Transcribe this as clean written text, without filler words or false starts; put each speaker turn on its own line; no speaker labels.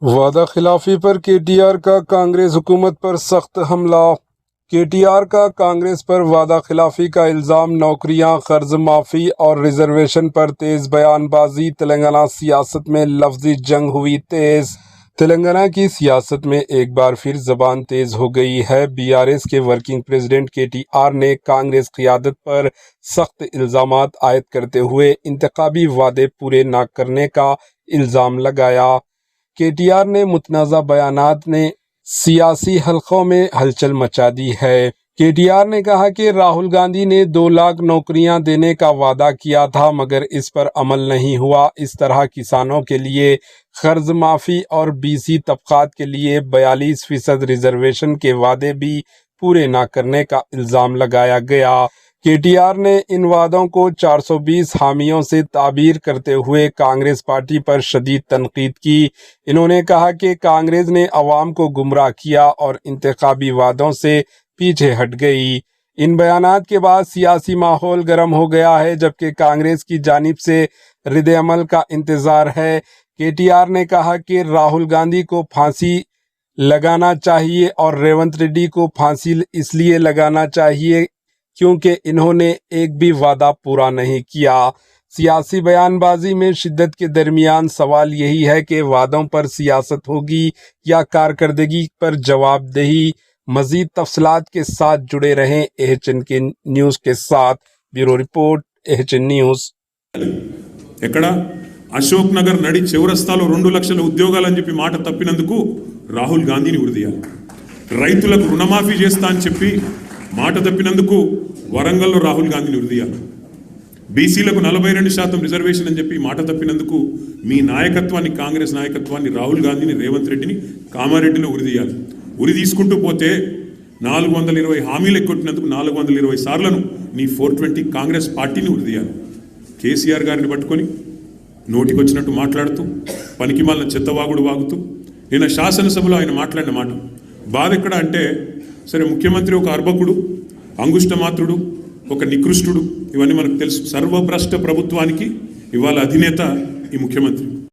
वादा खिलाफी पर केटीआर का कांग्रेस हुकूमत पर सख्त हमला। केटीआर का कांग्रेस पर वादा खिलाफी का इल्ज़ाम, नौकरियां, कर्ज माफ़ी और रिजर्वेशन पर तेज़ बयानबाजी। तेलंगाना सियासत में लफ्ज़ी जंग हुई तेज़। तेलंगाना की सियासत में एक बार फिर ज़बान तेज़ हो गई है। बीआरएस के वर्किंग प्रेसिडेंट केटीआर ने कांग्रेस क़ियादत पर सख्त इल्ज़ामात आयद करते हुए इंतखाबी वादे पूरे न करने का इल्ज़ाम लगाया। केटीआर ने मुतनाज़ा बयानात ने सियासी हलकों में हलचल मचा दी है। केटीआर ने कहा कि राहुल गांधी ने 2 लाख नौकरियां देने का वादा किया था, मगर इस पर अमल नहीं हुआ। इस तरह किसानों के लिए कर्ज माफ़ी और बीसी तबकात के लिए 42% रिजर्वेशन के वादे भी पूरे न करने का इल्ज़ाम लगाया गया। केटीआर ने इन वादों को 420 हामियों से ताबीर करते हुए कांग्रेस पार्टी पर शदीद तनकीद की। इन्होंने कहा कि कांग्रेस ने अवाम को गुमराह किया और इंतखाबी वादों से पीछे हट गई। इन बयानात के बाद सियासी माहौल गर्म हो गया है, जबकि कांग्रेस की जानिब से रद्द-ए-अमल का इंतज़ार है। केटीआर ने कहा कि राहुल गांधी को फांसी लगाना चाहिए और रेवंत रेड्डी को फांसी इसलिए लगाना चाहिए क्योंकि इन्होंने एक भी वादा पूरा नहीं किया। सियासी बयानबाजी में शिद्दत के दरमियान सवाल यही है कि वादों पर सियासत होगी या कारकर्दगी पर जवाबदेही। मजीद तफसीलात के साथ जुड़े रहें एचएन के न्यूज़ के साथ। Bureau report, HN news.
ఎక్కడ అశోక్ నగర్ నడి చివరస్తాలో 2 లక్షల ఉద్యోగాలని చెప్పి మాట తప్పినందుకు రాహుల్ గాంధీని ఉరిదీయాలి. రైతులకు రుణమాఫీ చేస్తా అని చెప్పి మాట తప్పినందుకు వరంగల్లో రాహుల్ గాంధీని ఉరిదీయాలి. బీసీలకు 42% రిజర్వేషన్ అని చెప్పి మాట తప్పినందుకు మీ నాయకత్వాన్ని, కాంగ్రెస్ నాయకత్వాన్ని, రాహుల్ గాంధీని, రేవంత్ రెడ్డిని, కామారెడ్డిని ఉరిదీయాలి. ఉరి తీసుకుంటూ పోతే 420 హామీలు ఎక్కొట్టినందుకు 420 సార్లను నీ 420 కాంగ్రెస్ పార్టీని ఉరిదీయాలి. కేసీఆర్ గారిని పట్టుకొని నోటికొచ్చినట్టు మాట్లాడుతూ పనికిమాలిన చెత్తవాగుడు వాగుతూ నిన్న శాసనసభలో ఆయన మాట్లాడిన మాట బాధ ఎక్కడ అంటే, సరే ముఖ్యమంత్రి ఒక అర్భకుడు, అంగుష్టమాత్రుడు, ఒక నికృష్టుడు, ఇవన్నీ మనకు తెలుసు. సర్వభ్రష్ట ప్రభుత్వానికి ఇవాళ అధినేత ఈ ముఖ్యమంత్రి.